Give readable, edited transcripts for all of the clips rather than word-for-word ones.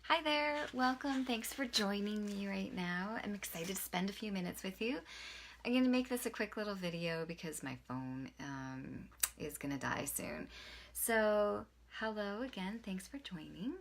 Hi there, welcome. Thanks for joining me right now. I'm excited to spend a few minutes with you. I'm going to make this a quick little video because my phone is going to die soon. So, hello again. Thanks for joining.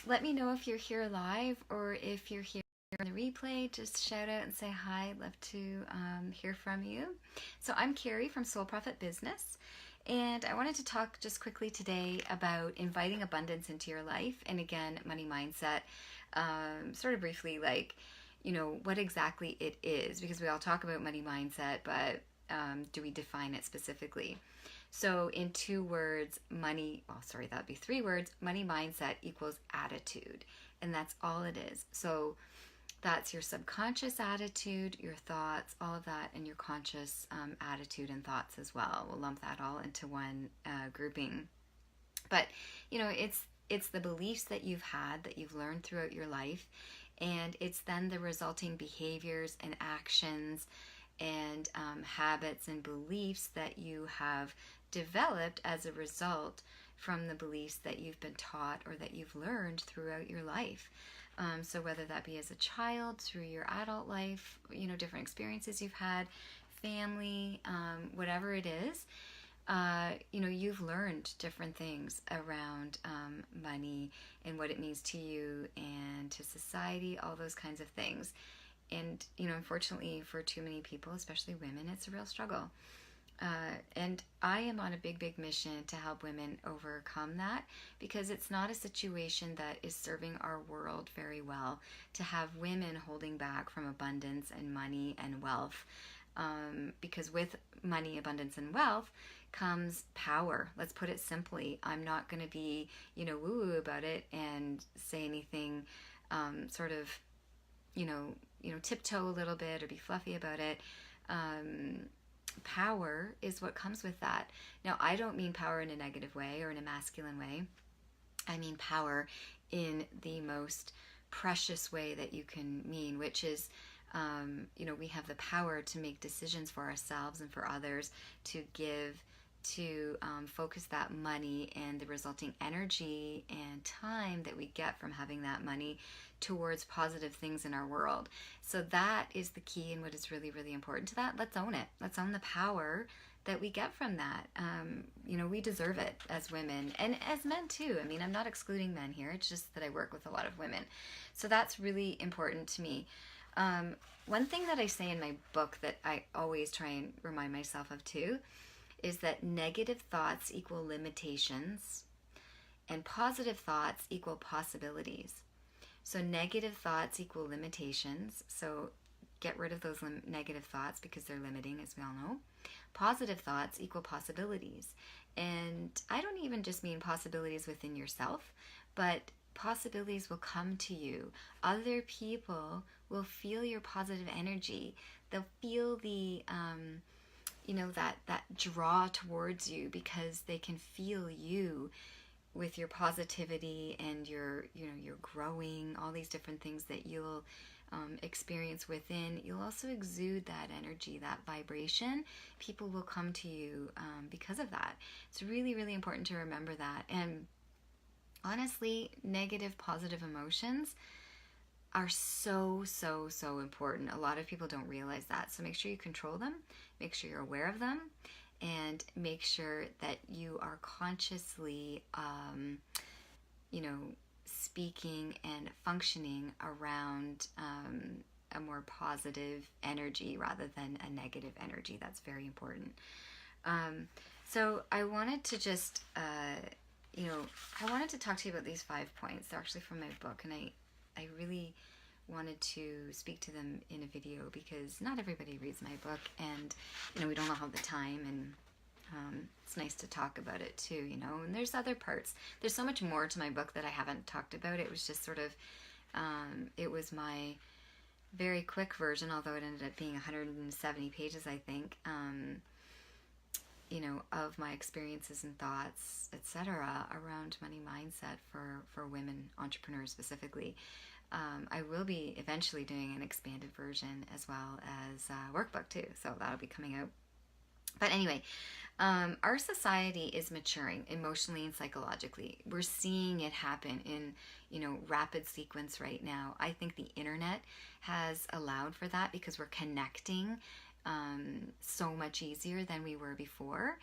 Let me know if you're here live or if you're here on the replay. Just shout out and say hi. I'd love to hear from you. So, I'm Carrie from Soul Profit Business. And I wanted to talk just quickly today about inviting abundance into your life. And again, money mindset, sort of briefly, what exactly it is, because we all talk about money mindset, but do we define it specifically? So, in two words, that'd be three words: money mindset equals attitude. And that's all it is. So, that's your subconscious attitude, your thoughts, all of that, and your conscious attitude and thoughts as well. We'll lump that all into one grouping. But it's the beliefs that you've had, that you've learned throughout your life, and it's then the resulting behaviors and actions and habits and beliefs that you have developed as a result from the beliefs that you've been taught or that you've learned throughout your life. So whether that be as a child, through your adult life, different experiences you've had, family, whatever it is, you've learned different things around money and what it means to you and to society, all those kinds of things. And, unfortunately for too many people, especially women, it's a real struggle. And I am on a big mission to help women overcome that, because it's not a situation that is serving our world very well to have women holding back from abundance and money and wealth. Because with money, abundance, and wealth comes power. Let's put it simply. I'm not going to be, woo-woo about it and say anything tiptoe a little bit or be fluffy about it. Power is what comes with that. Now, I don't mean power in a negative way or in a masculine way. I mean power in the most precious way that you can mean, which is, we have the power to make decisions for ourselves and for others, to give, to focus that money and the resulting energy and time that we get from having that money towards positive things in our world. So that is the key, and what is really, really important to that. Let's own it. Let's own the power that we get from that. We deserve it as women and as men too. I mean, I'm not excluding men here. It's just that I work with a lot of women. So that's really important to me. One thing that I say in my book that I always try and remind myself of too is that negative thoughts equal limitations and positive thoughts equal possibilities. So negative thoughts equal limitations. So get rid of those negative thoughts because they're limiting, as we all know. Positive thoughts equal possibilities. And I don't even just mean possibilities within yourself, but possibilities will come to you. Other people will feel your positive energy. They'll feel the that draw towards you because they can feel you with your positivity and your growing, all these different things that you'll experience within. You'll also exude that energy, that vibration. People will come to you because of that. It's really, really important to remember that. And honestly, negative, positive emotions are so, so, so important. A lot of people don't realize that. So make sure you control them, make sure you're aware of them, and make sure that you are consciously, speaking and functioning around a more positive energy rather than a negative energy. That's very important. So I wanted to just, I wanted to talk to you about these 5 points. They're actually from my book, and I really wanted to speak to them in a video because not everybody reads my book, and we don't all have the time, and it's nice to talk about it too, and there's other parts. There's so much more to my book that I haven't talked about. It was just sort of it was my very quick version, although it ended up being 170 pages, I think, of my experiences and thoughts, etc., around money mindset for women entrepreneurs specifically. I will be eventually doing an expanded version as well as a workbook too, so that'll be coming out But anyway, our society is maturing emotionally and psychologically. We're seeing it happen in, rapid sequence right now. I think the internet has allowed for that because we're connecting so much easier than we were before,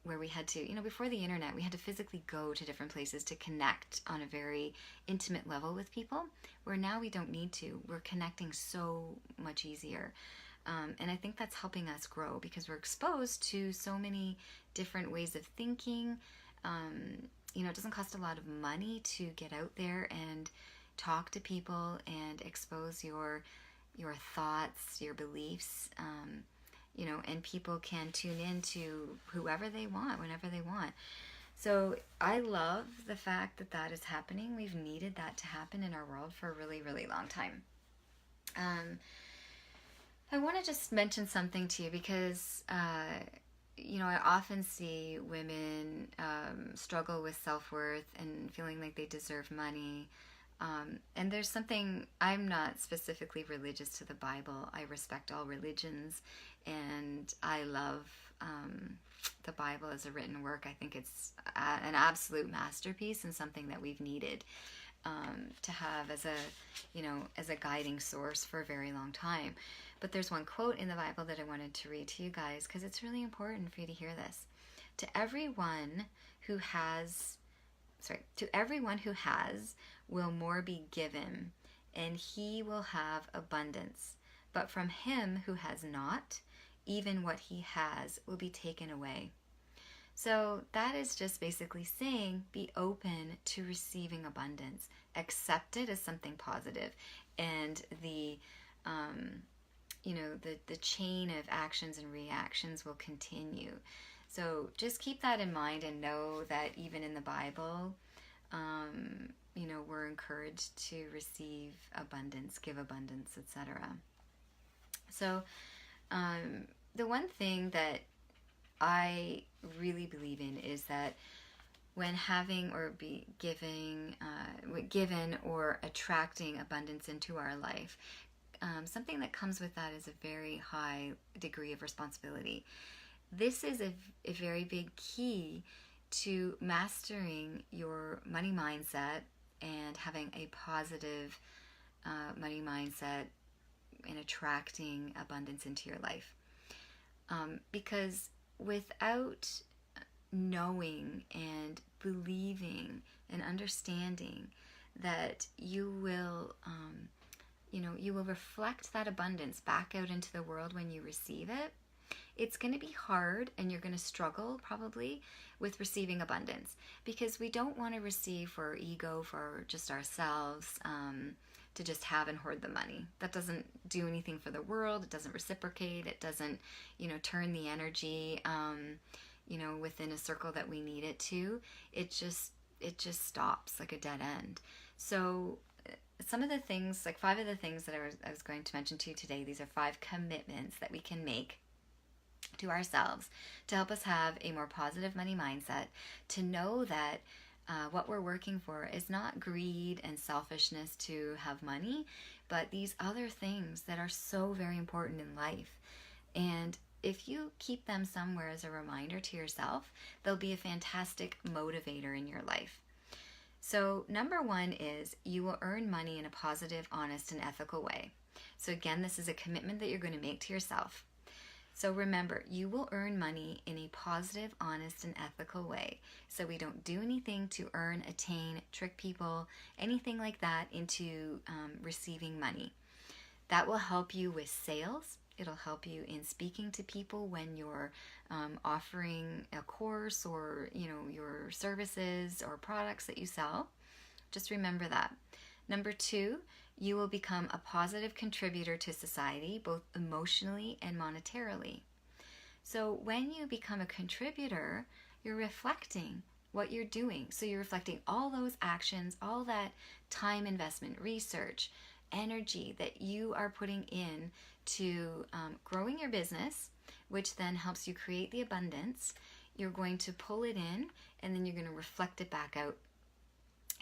where we had to, before the internet, we had to physically go to different places to connect on a very intimate level with people, where now we don't need to. We're connecting so much easier. And I think that's helping us grow because we're exposed to so many different ways of thinking. It doesn't cost a lot of money to get out there and talk to people and expose your thoughts, your beliefs. And people can tune in to whoever they want, whenever they want. So I love the fact that that is happening. We've needed that to happen in our world for a really, really long time. I want to just mention something to you because, I often see women struggle with self-worth and feeling like they deserve money. And there's something, I'm not specifically religious to the Bible. I respect all religions, and I love the Bible as a written work. I think it's an absolute masterpiece and something that we've needed to have as a guiding source for a very long time. But there's one quote in the Bible that I wanted to read to you guys because it's really important for you to hear this. To everyone who has will more be given, and he will have abundance. But from him who has not, even what he has will be taken away. So that is just basically saying be open to receiving abundance. Accept it as something positive, and the chain of actions and reactions will continue. So just keep that in mind and know that even in the Bible, we're encouraged to receive abundance, give abundance, etc. So the one thing that I really believe in is that when having or be given or attracting abundance into our life, something that comes with that is a very high degree of responsibility. This is a very big key to mastering your money mindset and having a positive money mindset and attracting abundance into your life. Because without knowing and believing and understanding that you will reflect that abundance back out into the world when you receive it, it's going to be hard, and you're going to struggle probably with receiving abundance, because we don't want to receive for our ego, for just ourselves, to just have and hoard the money. That doesn't do anything for the world. It doesn't reciprocate. It doesn't, turn the energy, within a circle that we need it to. It just stops like a dead end. So some of the things, like 5 of the things that I was going to mention to you today, these are 5 commitments that we can make to ourselves to help us have a more positive money mindset, to know that what we're working for is not greed and selfishness to have money, but these other things that are so very important in life. And if you keep them somewhere as a reminder to yourself, they'll be a fantastic motivator in your life. So number 1 is you will earn money in a positive, honest, and ethical way. So again, this is a commitment that you're going to make to yourself. So remember, you will earn money in a positive, honest, and ethical way. So we don't do anything to earn, attain, trick people, anything like that into receiving money. That will help you with sales. It'll help you in speaking to people when you're offering a course or, your services or products that you sell. Just remember that. Number 2, you will become a positive contributor to society, both emotionally and monetarily. So when you become a contributor, you're reflecting what you're doing. So you're reflecting all those actions, all that time investment, research, energy that you are putting in to growing your business, which then helps you create the abundance. You're going to pull it in, and then you're going to reflect it back out.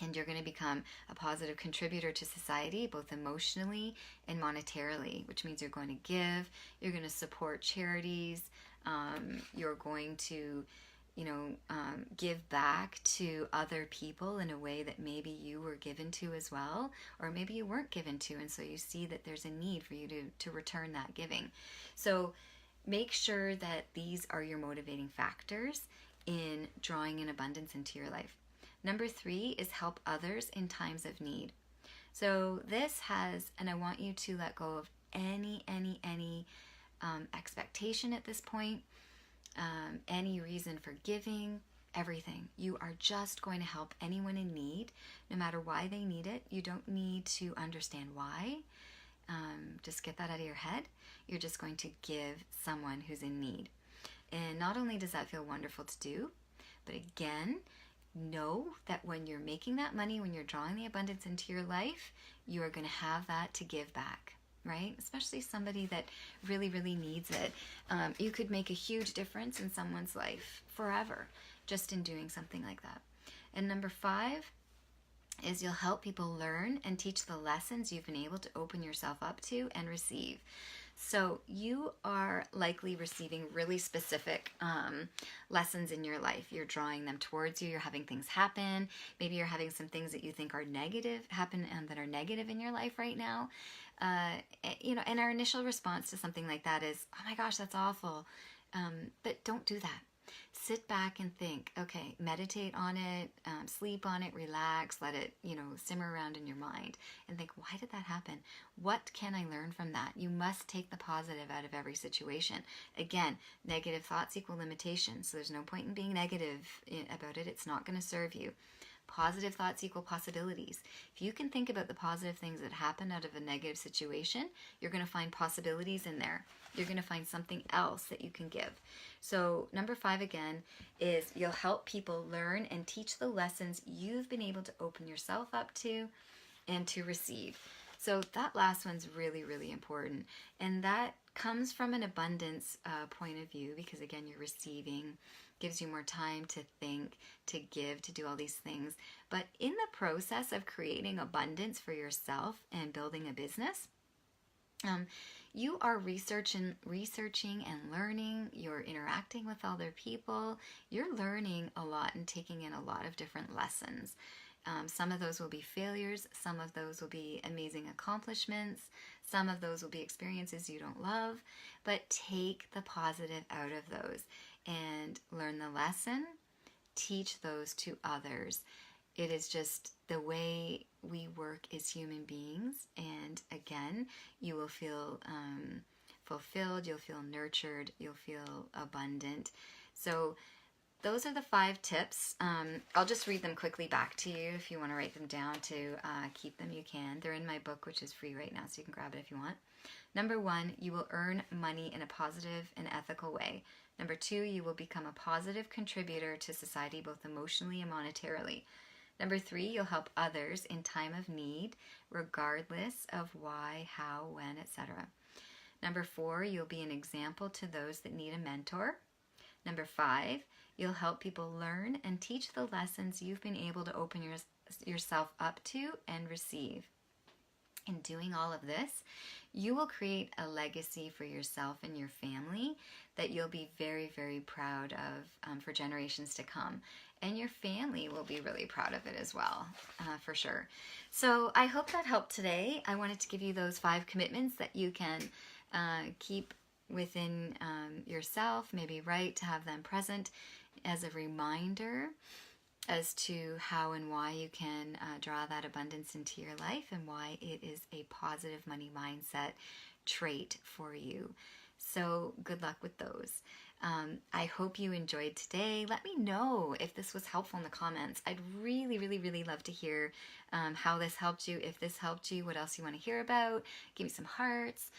And you're going to become a positive contributor to society, both emotionally and monetarily, which means you're going to give, you're going to support charities, You're going to, give back to other people in a way that maybe you were given to as well, or maybe you weren't given to, and so you see that there's a need for you to return that giving. So make sure that these are your motivating factors in drawing in abundance into your life. Number 3 is help others in times of need. So this has, and I want you to let go of any expectation at this point, any reason for giving, everything. You are just going to help anyone in need, no matter why they need it. You don't need to understand why. Just get that out of your head. You're just going to give someone who's in need. And not only does that feel wonderful to do, but again, know that when you're making that money, when you're drawing the abundance into your life, you are going to have that to give back, right? Especially somebody that really, really needs it. You could make a huge difference in someone's life forever just in doing something like that. And number 5 is you'll help people learn and teach the lessons you've been able to open yourself up to and receive. So you are likely receiving really specific lessons in your life. You're drawing them towards you. You're having things happen. Maybe you're having some things that you think are negative happen and that are negative in your life right now. And our initial response to something like that is, oh my gosh, that's awful. But don't do that. Sit back and think, okay, meditate on it, sleep on it, relax, let it, simmer around in your mind and think, why did that happen? What can I learn from that? You must take the positive out of every situation. Again, negative thoughts equal limitations. So there's no point in being negative about it. It's not going to serve you. Positive thoughts equal possibilities. If you can think about the positive things that happen out of a negative situation, you're going to find possibilities in there. You're going to find something else that you can give. So number 5 again is you'll help people learn and teach the lessons you've been able to open yourself up to and to receive. So that last one's really, really important. And that comes from an abundance point of view because, again, you're receiving, gives you more time to think, to give, to do all these things. But in the process of creating abundance for yourself and building a business, you are researching and learning. You're interacting with other people. You're learning a lot and taking in a lot of different lessons. Some of those will be failures. Some of those will be amazing accomplishments. Some of those will be experiences you don't love. But take the positive out of those and learn the lesson. Teach those to others. It is just the way we work as human beings. And again, you will feel fulfilled. You'll feel nurtured. You'll feel abundant. So those are the 5 tips. I'll just read them quickly back to you. If you want to write them down to keep them, you can. They're in my book, which is free right now, so you can grab it if you want. Number 1, you will earn money in a positive and ethical way. Number 2, you will become a positive contributor to society, both emotionally and monetarily. Number 3, you'll help others in time of need, regardless of why, how, when, etc. Number 4, you'll be an example to those that need a mentor. Number 5, you'll help people learn and teach the lessons you've been able to open yourself up to and receive. In doing all of this, you will create a legacy for yourself and your family that you'll be very, very proud of for generations to come. And your family will be really proud of it as well, for sure. So I hope that helped today. I wanted to give you those 5 commitments that you can keep within yourself, maybe write to have them present as a reminder as to how and why you can draw that abundance into your life and why it is a positive money mindset trait for you. So good luck with those. I hope you enjoyed today. Let me know if this was helpful in the comments. I'd really, really, really love to hear how this helped you. If this helped you, what else you want to hear about. Give me some hearts.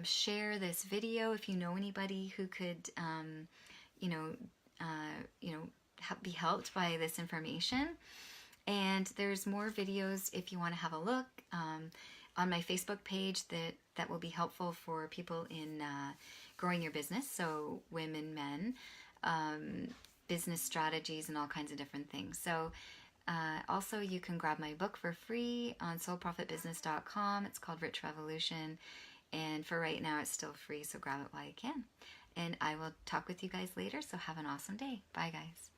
Share this video if you know anybody who could, be helped by this information. And there's more videos if you want to have a look on my Facebook page that will be helpful for people in growing your business. So women, men, business strategies, and all kinds of different things. So also you can grab my book for free on soulprofitbusiness.com. It's called Rich Revolution. And for right now, it's still free, so grab it while you can. and I will talk with you guys later. So have an awesome day. Bye, guys.